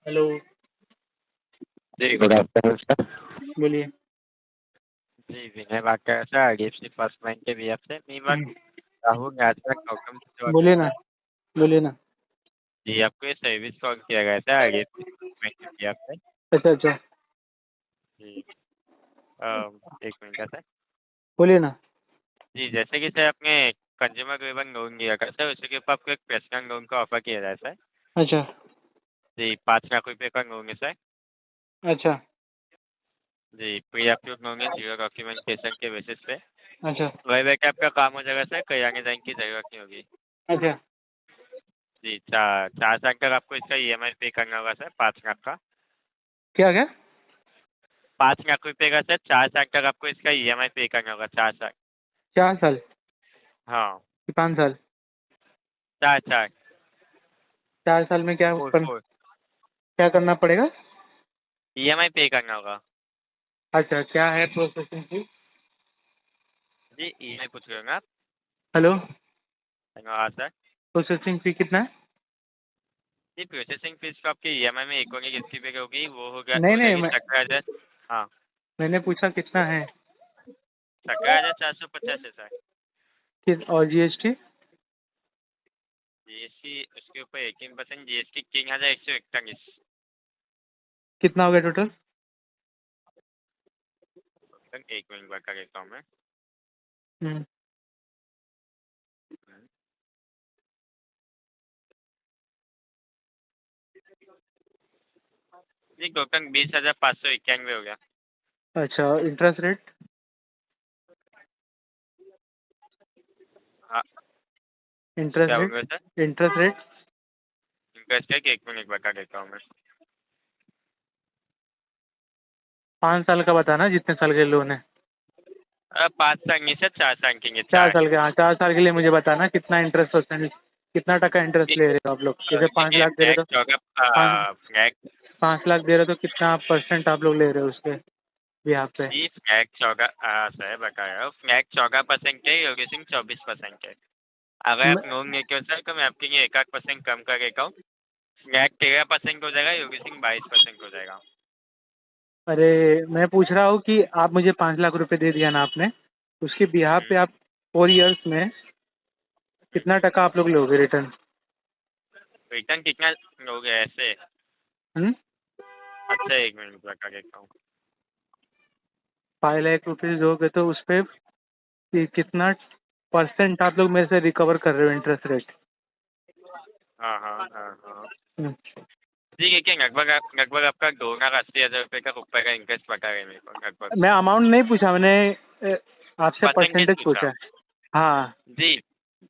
Hello. जी good afternoon sir. बोलिए। जी विनय बात कर रहा था आईडीएफसी फर्स्ट बैंक के बीएफ से मी बात राहुल यात्रा गौतम से बात बोलिए कर ना, रहा है। बोलिए ना। जी आपको ये सर्विस कॉल किया गया था आईडीएफसी बैंक के बीएफ से। अच्छा अच्छा, जी एक मिनट का सर। बोलिए ना। जी जैसे कि सर आपने कंज्यूमर ड्यूरेबल लोन लिया था सर, उसके ऊपर आपको एक पर्सनल लोन का ऑफर किया जाए सर। अच्छा जी 5 लाख रुपये का लोन है सर। अच्छा जी प्री अप्रूव लोन है, जीरो डॉक्यूमेंटेशन के बेसिस पे। अच्छा वही बैठ आपका काम हो जाएगा सर, कहीं आने जाने की जरूरत नहीं होगी। अच्छा। जी 4 साल तक आपको इसका ईएमआई पे करना होगा सर, 5 लाख का। क्या क्या? 5 लाख रुपये का सर, 4 साल तक आपको इसका ईएमआई पे करना होगा, 4 साल। 4 साल हाँ कि 5 साल? 4 4 4 साल में क्या 4 4 क्या करना पड़ेगा? ईएमआई पे करना होगा। अच्छा, क्या है प्रोसेसिंग फी? जी ईएमआई पूछ रहे होंगे आप? हेलो, हाँ सर। प्रोसेसिंग फी कितना है? जी प्रोसेसिंग फीस तो आपकी ईएमआई में एक होगी, कितनी पे होगी वो नहीं हो नहीं, जाएगी 17,000। हाँ मैंने पूछा कितना है। 17,450 है सर। और जीएसटी? जीएसटी उसके ऊपर 18% जीएसटी, 3,141। कितना हो गया टोटल? सर 1 मिनट बात कर लेता हूँ मैं। हम्म, जी टोटल 20,591 हो गया। अच्छा। Interest rate? हाँ इंटरेस्ट क्या हो गया rate? Sir? Interest rate? Interest है कि 1 मिनट बता देता हूँ मैं। 5 साल का बताना, जितने साल के लोन है। 5 साल नहीं सर, 4 साल के लिए, 4 चार। साल के, हाँ 4 साल के लिए मुझे बताना कितना इंटरेस्ट परसेंट, कितना टका इंटरेस्ट ले रहे हो आप लोग? जैसे पाँच देखिए लाख दे रहे फ्लैट हो तो होगा, पाँच फ्लैट। 5 लाख दे रहे हो तो कितना परसेंट आप लोग ले रहे हो उसके यहाँ पे? जी फ्लैट 14 सर बता रहा हूँ, फ्लैट 14% है, योगेसिंग 24% है। अगर आप मैं- लोन लेते हो सर तो मैं आपके लिए 1 % कम कर देता हूँ। फ्लैट 13% हो जाएगा, योगेसिंग 22% हो जाएगा। अरे, मैं पूछ रहा हूँ कि आप मुझे 5 लाख रुपए दे दिया ना आपने, उसके बिहार पे आप 4 इयर्स में कितना टका आप लोग लोगे रिटर्न? रिटर्न कितना लोगे ऐसे? हम्म, अच्छा 1 मिनट बता देता हूँ। 5 लाख रुपीज दोगे तो उस पर कितना परसेंट आप लोग मेरे से रिकवर कर रहे हो इंटरेस्ट रेट? हाँ हाँ हाँ हाँ। हम्म, जी देखिए लगभग आपका 2,80,000 रुपये का ऊपर का इंटरेस्ट बता रहे हैं मेरे को लगभग। मैं अमाउंट नहीं पूछा, मैंने आपसे परसेंटेज परसेंटेज पूछा। पूछा है। हाँ, जी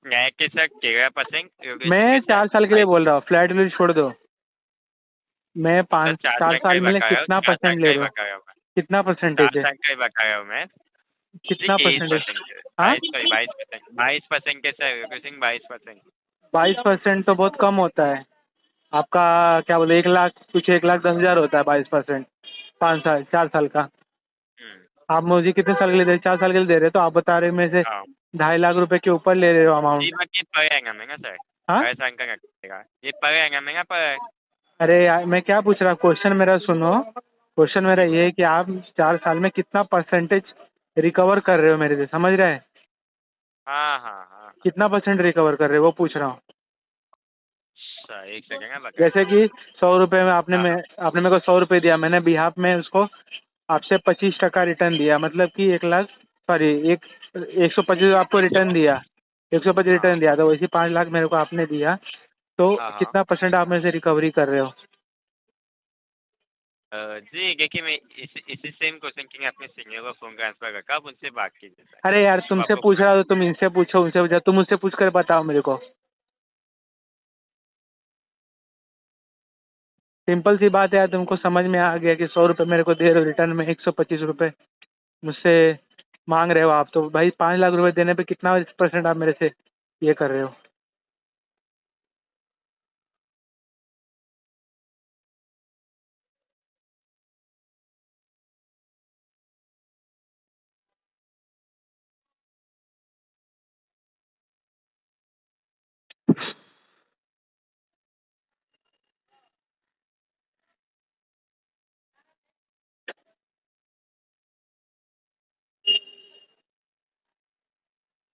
न्याय के साथ 13%, योगेसिंग मैं के साथ 4 साल के लिए 22। बोल रहा हूँ, फ्लैट व्लैट छोड़ दो। मैं सर पाँच चार चार साल का साल ही में बता रहा हूँ, कितना 4 साल परसेंट का ले ही रहे हो? बता रहा हूँ मैं। कितना चार परसेंटेज है? साल का ही बता रहा हूँ मैं। जी कितना तेईस परसेंटेज? परसेंट हाँ, 22%, 22% के सर, योगेसिंग 22%। 22% तो बहुत कम होता है। आपका क्या बोले, 1 लाख कुछ, 1,10,000 होता है 22%। 5 साल, 4 साल का। आप मुझे कितने साल के लिए दे रहे? 4 साल के लिए दे रहे हो तो आप बता रहे हो मेरे से हाँ 2.5 लाख रुपए के ऊपर ले रहे हो जी अमाउंट। बाकी पर आएगा महंगा सर, हाँ, 22 साल का रखिएगा, ये पर आएगा महंगा पर। अरे यार, मैं क्या पूछ रहा हूँ, क्वेश्चन मेरा सुनो। क्वेश्चन मेरा जी ये है बोलिए। कि आप 4 साल में कितना परसेंटेज रिकवर कर रहे हो मेरे से, समझ रहे हैं? हाँ हाँ हाँ कितना परसेंट रिकवर कर रहे हो वो पूछ रहा हूँ। सर, एक सेकेंड बता जैसे देता हूँ। कि 100 रुपये में हाँ आपने मेरे को 100 रुपये दिया, मैंने बिहाफ में उसको आपसे 25 टका रिटर्न दिया, मतलब कि 1 लाख, सॉरी, 125 आपको रिटर्न दिया। 125 हाँ रिटर्न दिया तो वैसे 5 लाख मेरे को आपने दिया, तो हाँ हाँ। कितना परसेंट आप मेरे से रिकवरी कर रहे हो? जी देखिए मैं इसी सेम क्वेश्चन के लिए अपने सीनियर को फोन ट्रांसफर रखा, आप उनसे बात कीजिए सर। अरे यार, वो तुमसे आपको पूछ रहा हो तो तुम इनसे पूछो, उनसे पूछो, तुम मुझसे पूछ कर बताओ मेरे को। सिंपल सी बात है यार, तुमको समझ में आ गया कि 100 रुपये मेरे को दे रहे हो, रिटर्न में 125 रुपये मुझसे मांग रहे हो आप, तो भाई 5 लाख रुपए देने पे कितना परसेंट आप मेरे से ये कर रहे हो?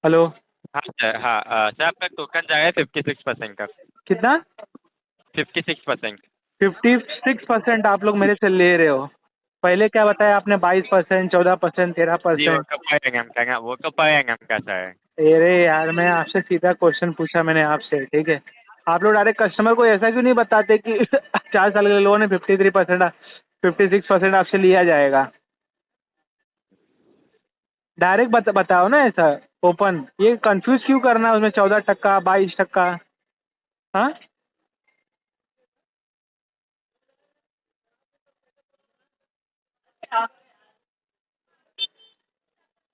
हेलो। हाँ सर, हाँ सर आपका टोकन जा रहा है 56% का। कितना? 56%। 56% आप लोग मेरे से ले रहे हो। पहले क्या बताया आपने? 22%, 14%, जी वो 13%। तो पर एनम का ना, वो तो पर एनम का सर। अरे यार, मैं आपसे सीधा क्वेश्चन पूछा मैंने आपसे, ठीक है? आप लोग डायरेक्ट कस्टमर को ऐसा क्यों नहीं बताते कि 4 साल के लोन है, 53%, 56% आपसे लिया जाएगा? डायरेक्ट बताओ ना ऐसा, ओपन। ये कंफ्यूज क्यों करना है उसमें 14%, 22%? हाँ।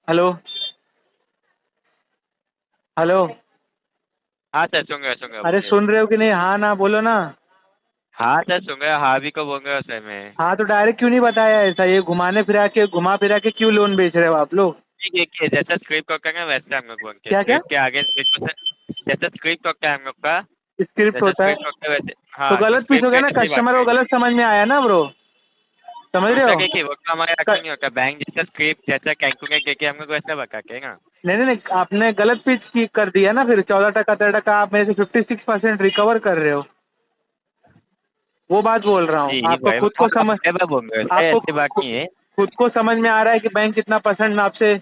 हेलो। हेलो। हाँ सर, सुन रहे सुन रहे, अरे बोलिए। सुन रहे हो कि नहीं? हाँ ना बोलो ना। हाँ सर सुन रहे, हाँ भी को बोल रहे हो सर मैं। हाँ तो डायरेक्ट क्यों नहीं बताया ऐसा? ये घुमा फिरा के क्यों लोन बेच रहे हो आप लोग? ठीक है कि जैसा स्क्रिप्ट होता है ना वैसे हम लोग बोलते हैं, क्या क्या स्क्रिप्ट के आगे 1% जैसा स्क्रिप्ट होता है हम लोग का, स्क्रिप्ट जैसा होता है? स्क्रिप्ट होता है वैसे। तो हाँ तो गलत पीस हो स्क्रिप्ट गया ना, कैसी बात कस्टमर को करेंगे? गलत समझ में आया ना ब्रो। समझ रहे ऐसा हो? क्या कि वो तो हमारे हाथ में नहीं होता, बैंक जैसा स्क्रिप्ट जैसा कैलकुलेट करके हम लोग वैसा बताते हैं ना। नहीं नहीं नहीं, आपने गलत पिच की कर दिया ना फिर। 14%, 13%, आप मेरे से 56% रिकवर कर रहे हो। वो बात बोल रहा हूँ। जी आपको भाई, खुद को समझ मैं बोल रहे हो सर, आपको ऐसी बात नहीं है। खुद को समझ में आ रहा है कि बैंक कितना परसेंट आपसे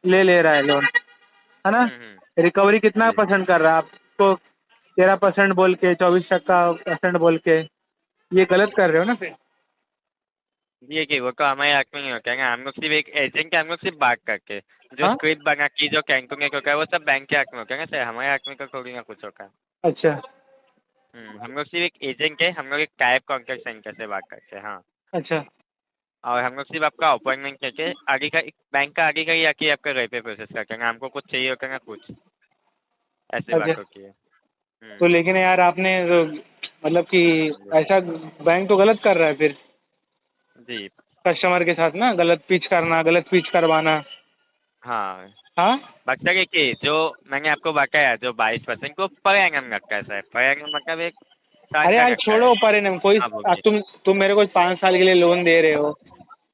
ले रहा है लोन, है ना? हम्म। रिकवरी कितना जी परसेंट कर रहा है आपको? 13% बोल के, 24% बोल के, ये गलत कर रहे हो ना फिर। ये कि वो तो हमारे हाथ में नहीं होता है ना, हम लोग सिर्फ एक एजेंट है, हम लोग सिर्फ बात करके जो हाँ। स्क्रिप्ट बना के जो कैलकुलेट होता है वो सब बैंक के हाथ में होता है ना सर, हमारे हाथ में तो थोड़ी ना कुछ होगा। अच्छा हम लोग सिर्फ एक एजेंट है, हम लोग एक टाइप कॉन्टैक्ट सेंटर से बात करते हैं। हाँ। अच्छा और हम लोग सिर्फ आपका अपॉइंटमेंट करके आगे का बैंक का आगे का ही आके आपका घर पे प्रोसेस करते हैं, हमको कुछ चाहिए होगा ना कुछ, ऐसी अच्छा। बात होती है। तो लेकिन यार आपने मतलब कि ऐसा बैंक तो गलत कर रहा है फिर जी। कस्टमर के साथ ना, गलत पिच करना, गलत पिच करवाना। हाँ हाँ। बच्चा के कि जो मैंने आपको बताया जो 22% को पर एनम लगता है सर, पर एनम मतलब एक साल अरे का यार लगता है। छोड़ो परे कोई। हाँ अब बोलिए। तुम मेरे को 5 साल के लिए लोन दे रहे हो,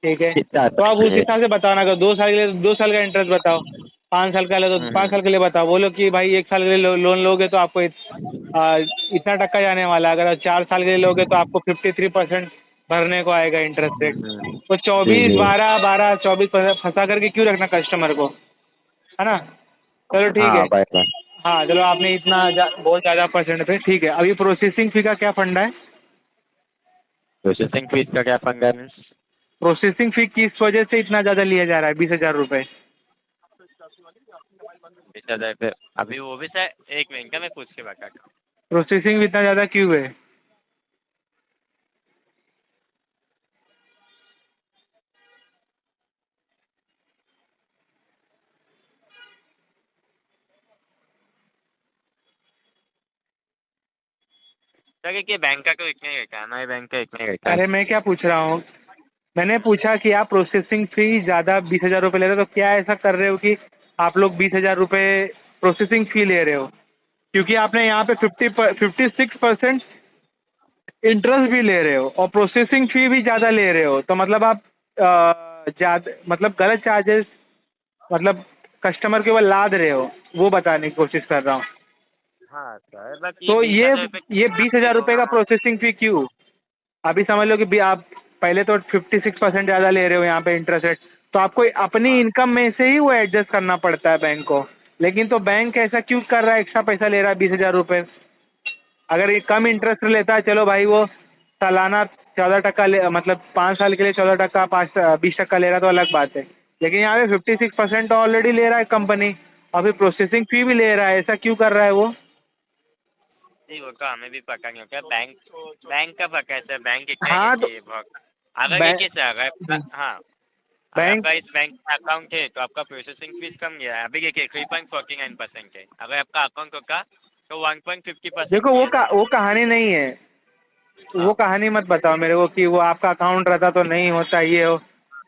ठीक है? कितना तो आप उस चाहिए? हिसाब से बताओ ना। अगर 2 साल के लिए 2 साल का इंटरेस्ट बताओ, 5 साल का ले तो 5 साल के लिए बताओ। बोलो कि भाई 1 साल के लिए लोन लोगे तो आपको इतना टक्का जाने वाला है। अगर 4 साल के लिए लोगे तो आपको 53% भरने को आएगा इंटरेस्ट रेट। तो जी 24, जी। 12, 12, 24 फंसा करके क्यों रखना कस्टमर को, है ना? चलो ठीक है। हाँ बाय बाय। हाँ चलो, आपने इतना बहुत ज़्यादा परसेंट पे, ठीक है। अभी प्रोसेसिंग फी का क्या फंडा है? प्रोसेसिंग फीस का क्या पंगा है मीन्स? प्रोसेसिंग फी किस वजह से इतना ज़्यादा लिया जा रहा है, 20,000 रुपये? 20,000 पे अभी वो भी सर, एक मिनट का मैं पूछ के बताता हूँ। प्रोसेसिंग भी इतना ज़्यादा क्यों है? सर कि बैंक का तो इतना ही रहता है, हमारे बैंक का इतना ही रहता है। अरे मैं क्या पूछ रहा हूँ, मैंने पूछा कि आप प्रोसेसिंग फी ज़्यादा 20,000 रुपये ले रहे हो, तो क्या ऐसा कर रहे हो कि आप लोग 20,000 रुपये प्रोसेसिंग फी ले रहे हो? क्योंकि आपने यहाँ पे 56% इंटरेस्ट भी ले रहे हो और प्रोसेसिंग फी भी ज़्यादा ले रहे हो, तो मतलब आप ज़्यादा मतलब गलत चार्जेस, मतलब कस्टमर के ऊपर लाद रहे हो, वो बताने की कोशिश कर रहा हूँ। हाँ सर बस ये तो 20,000 पे ये 20,000 रुपये का प्रोसेसिंग फी क्यों? अभी समझ लो कि आप पहले तो 56% ज़्यादा ले रहे हो यहाँ पे इंटरेस्ट रेट, तो आपको अपनी हाँ इनकम में से ही वो एडजस्ट करना पड़ता है बैंक को। लेकिन तो बैंक ऐसा क्यों कर रहा है, एक्स्ट्रा पैसा ले रहा है 20,000 रुपये? अगर ये कम इंटरेस्ट लेता है, चलो भाई, वो सालाना 14% ले, मतलब 5 साल के लिए 14%, 20% ले रहा तो अलग बात है। लेकिन यहाँ पे 56% ऑलरेडी ले रहा है कंपनी, और फिर प्रोसेसिंग फी भी ले रहा है। ऐसा क्यों कर रहा है वो? नहीं वो तो हमें भी पता नहीं होता, बैंक बैंक का पता है सर, बैंक कितना ही हाँ लेती तो है बहुत। अगर बैंक देखिए सर, अगर हाँ अगर बैंक आपका इस बैंक में अकाउंट है तो आपका प्रोसेसिंग फीस कम गया है, अभी देखिए 3.49% है, अगर आपका अकाउंट होगा तो 1.50% देखो, की है सर। वो कहानी नहीं है। वो हाँ कहानी मत बताओ मेरे को कि वो आपका अकाउंट रहता तो नहीं होता, ये हो।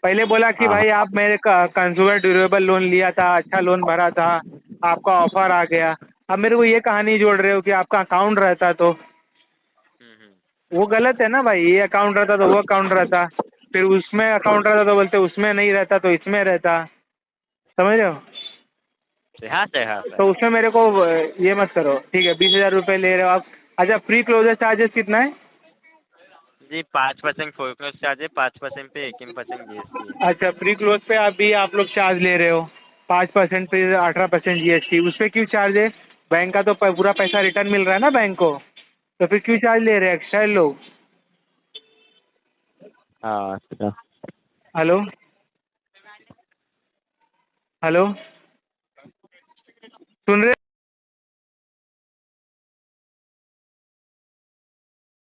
पहले बोला कि हाँ भाई हाँ। आप मेरे कंज्यूमर ड्यूरेबल लोन लिया था, अच्छा लोन भरा था, आपका ऑफर आ गया। अब मेरे को ये कहानी जोड़ रहे हो कि आपका अकाउंट रहता तो। वो गलत है ना भाई। ये अकाउंट रहता तो वो अकाउंट रहता, फिर उसमें अकाउंट रहता तो बोलते उसमें नहीं रहता तो इसमें रहता। समझ रहे हो? से। हाँ सर, हाँ सर। तो उसमें मेरे को ये मत करो, ठीक है? 20,000 रुपये ले रहे हो आप। अच्छा, प्री क्लोजर चार्जेस कितना है? जी 5% फोरक्लोज चार्ज है, 5% पे 18% GST है। अच्छा, प्री क्लोज पे अभी आप लोग चार्ज ले रहे हो 5% पे 18% GST, उस पर क्यों चार्ज है? बैंक का तो पूरा पैसा रिटर्न मिल रहा है ना बैंक को, तो फिर क्यों चार्ज ले रहे हैं एक्स्ट्रा लोग? हाँ सर। हेलो हेलो, सुन रहे